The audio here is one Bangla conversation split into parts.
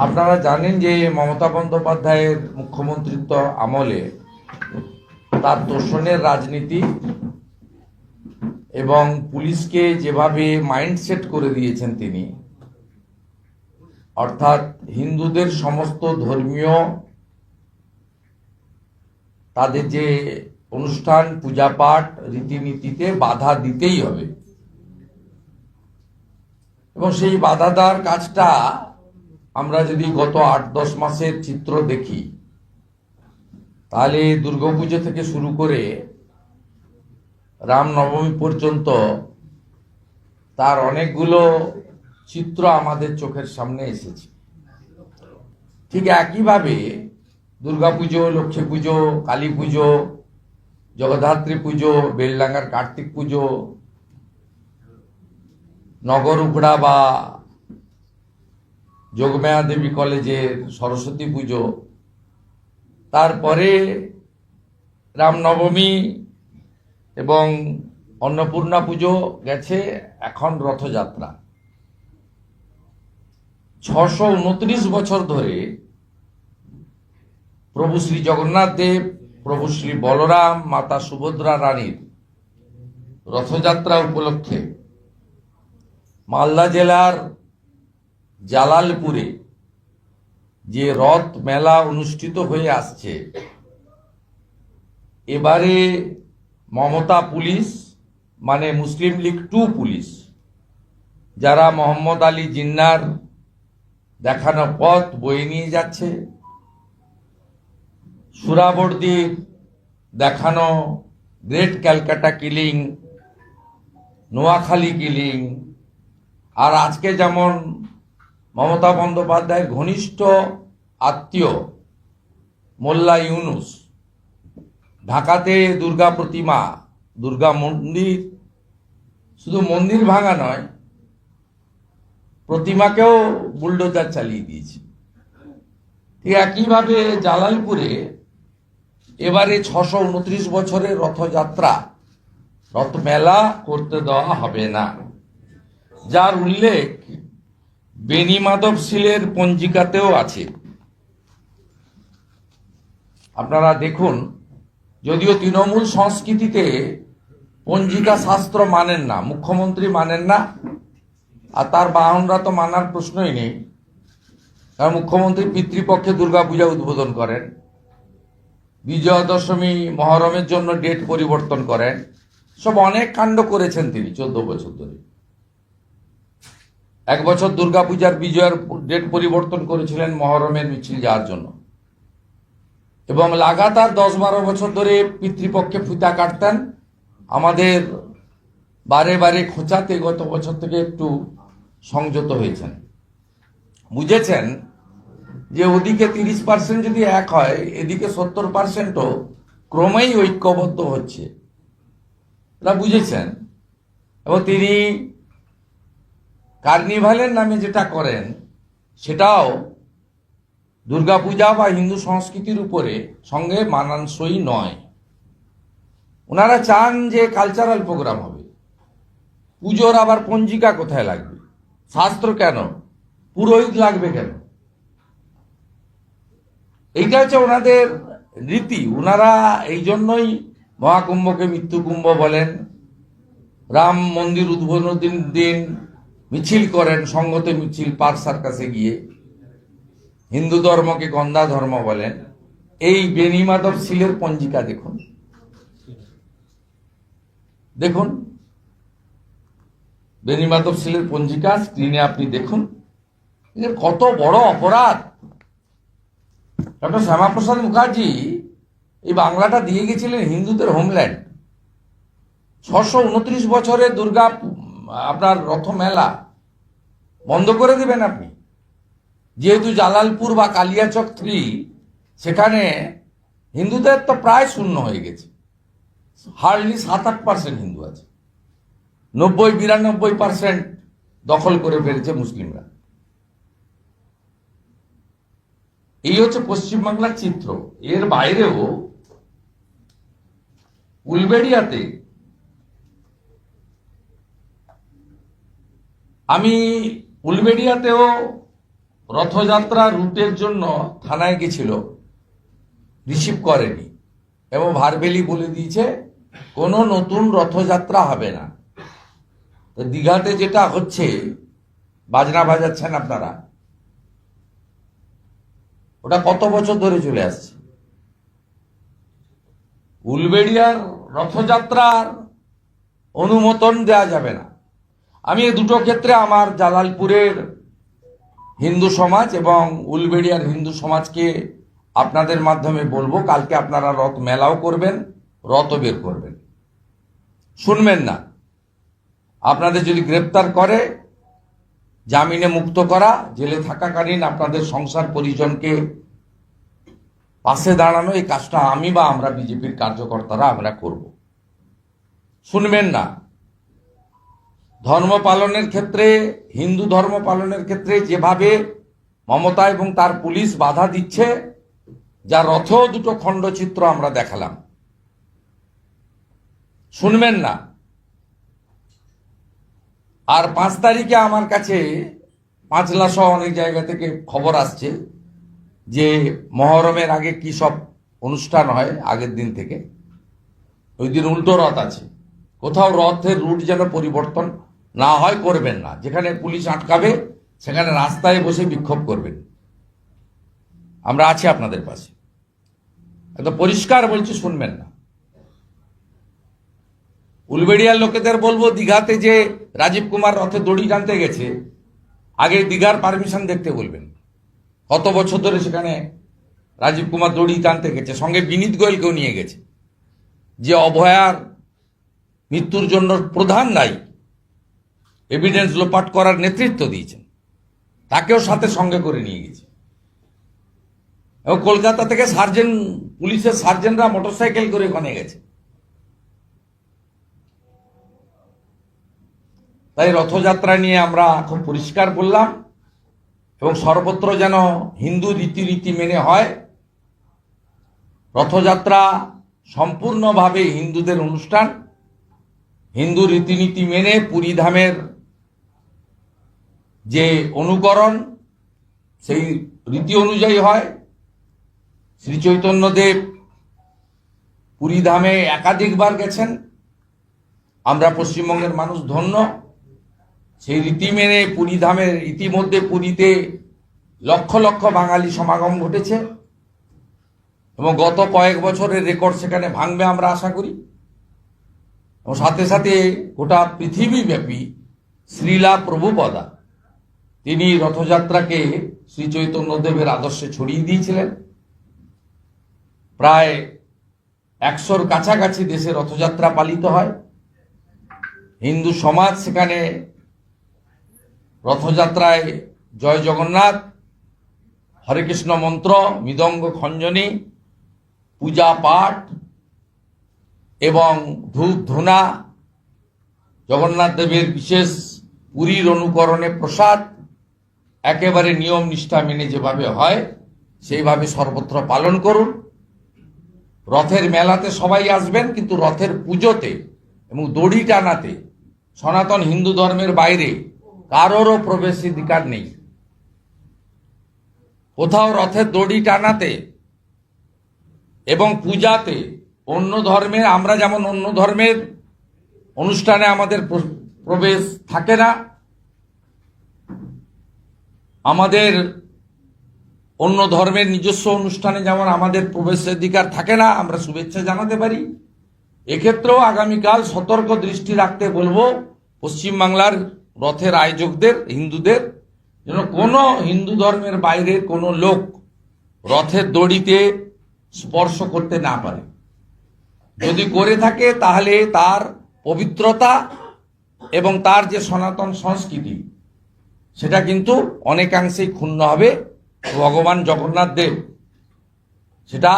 আপনারা জানেন যে মমতা বন্দ্যোপাধ্যায়ের মুখ্যমন্ত্রিত্ব আমলে তার তোষণের রাজনীতি এবং পুলিশকে যেভাবে মাইন্ডসেট করে দিয়েছেন তিনি, অর্থাৎ হিন্দুদের সমস্ত ধর্মীয় তাদের যে অনুষ্ঠান পূজা পাঠ রীতিনীতিতে বাধা দিতেই হবে, এবং সেই বাধা দেওয়ার কাজটা আমরা যদি গত 8-10 মাসের চিত্র দেখি, তাহলে দুর্গাপুজো থেকে শুরু করে রামনবমী পর্যন্ত তার অনেকগুলো চিত্র আমাদের চোখের সামনে এসেছে। ঠিক একইভাবে দুর্গাপুজো, লক্ষ্মী পুজো, কালী পুজো, জগদ্ধাত্রী পুজো, বেলডাঙ্গার কার্তিক পুজো, নগর উগড়া বা যোগমায়া দেবী কলেজের সরস্বতী পুজো, তারপরে রামনবমী এবং অন্নপূর্ণা পুজো গেছে, এখন রথযাত্রা। 629 বছর ধরে প্রভু শ্রী জগন্নাথ দেব, প্রভু শ্রী বলরাম, মাতা সুভদ্রা রানীর রথযাত্রা উপলক্ষে মালদা জেলার জালালপুরে যে রথ মেলা অনুষ্ঠিত হয়ে আসছে, এবারে মমতা পুলিশ মানে মুসলিম লীগ 2 পুলিশ, যারা মোহাম্মদ আলী জিন্নার দেখানো পথ বয়ে নিয়ে যাচ্ছে, সুরাবর্দির দেখানো great Calcutta killing, Noakhali killing, আর আজকে যেমন মমতা বন্দ্যোপাধ্যায়ের ঘনিষ্ঠ আত্মীয় মোল্লা ইউনুস ঢাকাতে দুর্গা প্রতিমা, দুর্গা মন্দির, শুধু মন্দির ভাঙা নয়, প্রতিমাকেও বুলডোজার চালিয়ে দিয়েছে। ঠিক একইভাবে জালালপুরে এবারে 629 বছরের রথযাত্রা, রথ মেলা করতে দেওয়া হবে না, যার উল্লেখ বেনি মাধব শীলের পঞ্জিকাতেও আছে। আপনারা দেখুন, যদিও তৃণমূল সংস্কৃতিতে পঞ্জিকা শাস্ত্র মানেন না, মুখ্যমন্ত্রী মানেন না, আর তার বাহনরা তো মানার প্রশ্নই নেই, কারণ মুখ্যমন্ত্রী পিতৃপক্ষে দুর্গাপূজা উদ্বোধন করেন, বিজয়া দশমী মহরমের জন্য ডেট পরিবর্তন করেন, সব অনেক কাণ্ড করেছেন তিনি 14 বছর ধরে। 1 বছর দুর্গাপূজার বিজয়ার ডেট পরিবর্তন করেছিলেন মহরমের মিছিল যাওয়ার জন্য, এবং লাগাতার 10-12 বছর ধরে পিতৃপক্ষে ফিতা কাটতেন। আমাদের বারে বারে খোঁচাতে গত বছর থেকে একটু সংযত হয়েছেন, বুঝেছেন যে ওদিকে 30% যদি এক হয়, এদিকে 70%ও ক্রমেই ঐক্যবদ্ধ হচ্ছে, এটা বুঝেছেন। এবং তিনি কার্নিভালের নামে যেটা করেন, সেটাও দুর্গাপূজা বা হিন্দু সংস্কৃতির উপরে সঙ্গে মানানসই নয়। ওনারা চান যে কালচারাল প্রোগ্রাম হবে, পুজোর আবার পঞ্জিকা কোথায় লাগবে, শাস্ত্র কেন, পুরোহিত লাগবে কেন, এইটা হচ্ছে ওনাদের রীতি। ওনারা এই জন্যই মহাকুম্ভকে মৃত্যুকুম্ভ বলেন, রাম মন্দির উদ্বোধনের দিন মিছিল করেন, সঙ্গতে মিছিল, পার্ক সার্কাসে গিয়ে, হিন্দু ধর্মকে গন্ধা ধর্ম বলেন। এই বেনি মাধব শীলের পঞ্জিকা দেখুন, দেখুন বেনি মাধব শীলের পঞ্জিকা স্ক্রিনে আপনি দেখুন, এর কত বড় অপরাধ। ডক্টর শ্যামাপ্রসাদ মুখার্জি এই বাংলাটা দিয়ে গেছিলেন হিন্দুদের হোমল্যান্ড। 629 বছরের দুর্গা আপনার রথ মেলা বন্ধ করে দেবেন আপনি, যেহেতু জালালপুর বা কালিয়াচক 3 সেখানে হিন্দুদের তো প্রায় শূন্য হয়ে গেছে, হার্ডলি 7-8% হিন্দু আছে, 90-92% দখল করে ফেলেছে মুসলিমরা। এই হচ্ছে পশ্চিমবাংলার চিত্র। এর বাইরেও উলবেড়িয়াতে আমি উলবেড়িয়াতেও রথযাত্রা রুটের জন্য থানায় গেছিল, রিসিভ করেনি এবং ভারবেলি বলে দিয়েছে কোনো নতুন রথযাত্রা হবে না। তো দীঘাতে যেটা হচ্ছে, বাজনা বাজাচ্ছেন আপনারা, ওটা কত বছর ধরে চলে আসছে। উলবেড়িয়ার রথযাত্রার অনুমোদন দেওয়া যাবে না। আমি এই দুটো ক্ষেত্রে আমার জালালপুরের হিন্দু সমাজ এবং উলবেড়িয়ার হিন্দু সমাজকে আপনাদের মাধ্যমে বলবো, কালকে আপনারা রথ মেলাও করবেন, রথও বের করবেন। শুনবেন না, আপনাদের যদি গ্রেপ্তার করে জামিনে মুক্ত করা, জেলে থাকাকালীন আপনাদের সংসার পরিজনকে পাশে দাঁড়ানো, এই কাজটা আমি বা আমরা বিজেপির কার্যকর্তারা আমরা করব। শুনবেন না। ধর্ম পালনের ক্ষেত্রে, হিন্দু ধর্ম পালনের ক্ষেত্রে যেভাবে মমতা এবং তার পুলিশ বাধা দিচ্ছে, যা রথেও দুটো খণ্ডচিত্র আমরা দেখালাম, শুনবেন না। আর 5 তারিখে আমার কাছে পাঁচলা সহ অনেক জায়গা থেকে খবর আসছে যে মহরমের আগে কি সব অনুষ্ঠান হয় আগের দিন থেকে। ওই দিন উল্টো রথ আছে, কোথাও রথের রুট যেন পরিবর্তন না হয়, করবেন না। যেখানে পুলিশ আটকাবে সেখানে রাস্তায় বসে বিক্ষোভ করবেন। আমরা আছি আপনাদের পাশে, একদম পরিষ্কার বলছি, শুনবেন না। উলবেড়িয়ার লোকেদের বলবো, দীঘাতে যে রাজীব কুমার রথে দড়ি টানতে গেছে, আগে দীঘার পারমিশন দেখতে বলবেন। কত বছর ধরে সেখানে রাজীব কুমার দড়ি টানতে গেছে, সঙ্গে বিনীত গোয়েলকেও নিয়ে গেছে, যে অভয়ার মৃত্যুর জন্য প্রধান দায়ী, এভিডেন্স লোপাট করার নেতৃত্ব দিয়েছেন, তাকেও সাথে সঙ্গে করে নিয়ে গেছে। এবং কলকাতা থেকে সার্জেন্ট, পুলিশের সার্জেন্টরা মোটরসাইকেল করে ওখানে গেছে। তাই রথযাত্রা নিয়ে আমরা খুব পরিষ্কার বললাম, এবং সর্বত্র যেন হিন্দু রীতিনীতি মেনে হয়। রথযাত্রা সম্পূর্ণভাবে হিন্দুদের অনুষ্ঠান, হিন্দু রীতিনীতি মেনে পুরীধামের যে অনুকরণ, সেই রীতি অনুযায়ী হয়। শ্রী চৈতন্যদেব পুরীধামে একাধিকবার গেছেন, আমরা পশ্চিমবঙ্গের মানুষ ধন্য। সেই রীতি মেনে পুরীধামের, ইতিমধ্যে পুরীতে লক্ষ লক্ষ বাঙালি সমাগম ঘটেছে এবং গত কয়েক বছরের রেকর্ড সেখানে ভাঙবে আমরা আশা করি। এবং সাথে সাথে গোটা পৃথিবীব্যাপী শ্রীলা প্রভুপদা, তিনি রথযাত্রাকে শ্রী চৈতন্যদেবের আদর্শে ছড়িয়ে দিয়েছিলেন। প্রায় 100-র কাছাকাছি দেশে রথযাত্রা পালিত হয়। হিন্দু সমাজ সেখানে রথযাত্রায় জয় জগন্নাথ, হরে কৃষ্ণ মন্ত্র, মৃদঙ্গ খঞ্জনী, পূজা পাঠ এবং ধূপ ধুনা, জগন্নাথ দেবের বিশেষ পুরীর অনুকরণে প্রসাদ, একেবারে নিয়ম নিষ্ঠা মেনে যেভাবে হয় সেইভাবে সর্বত্র পালন করুন। রথের মেলাতে সবাই আসবেন, কিন্তু রথের পুজোতে এবং দড়ি টানাতে সনাতন হিন্দু ধর্মের বাইরে কারোরও প্রবেশাধিকার নেই। কোথাও রথের দড়ি টানাতে এবং পূজাতে অন্য ধর্মের, আমরা যেমন অন্য ধর্মের অনুষ্ঠানে আমাদের প্রবেশ থাকে না, আমাদের অন্য ধর্মের নিজস্ব অনুষ্ঠানে যেমন আমাদের প্রবেশাধিকার থাকে না, আমরা শুভেচ্ছা জানাতে পারি। এক্ষেত্রেও আগামীকাল সতর্ক দৃষ্টি রাখতে বলবো পশ্চিমবাংলার রথের আয়োজকদের, হিন্দুদের, যেন কোনো হিন্দু ধর্মের বাইরের কোনো লোক রথের দড়িতে স্পর্শ করতে না পারে। যদি করে থাকে তাহলে তার পবিত্রতা এবং তার যে সনাতন সংস্কৃতি সেটা কিন্তু অনেকাংশেই ক্ষুণ্ণ হবে। ভগবান জগন্নাথ দেব সেটা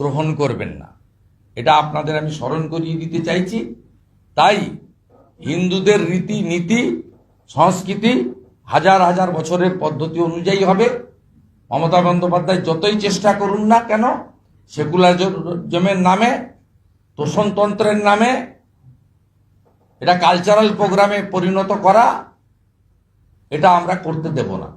গ্রহণ করবেন না, এটা আপনাদের আমি স্মরণ করিয়ে দিতে চাইছি। তাই হিন্দুদের রীতি নীতি সংস্কৃতি হাজার হাজার বছরের পদ্ধতি অনুযায়ী হবে। মমতা বন্দ্যোপাধ্যায় যতই চেষ্টা করুন না কেন, সেকুলারিজমের নামে, তোষণতন্ত্রের নামে এটা কালচারাল প্রোগ্রামে পরিণত করা, এটা আমরা করতে দেব না।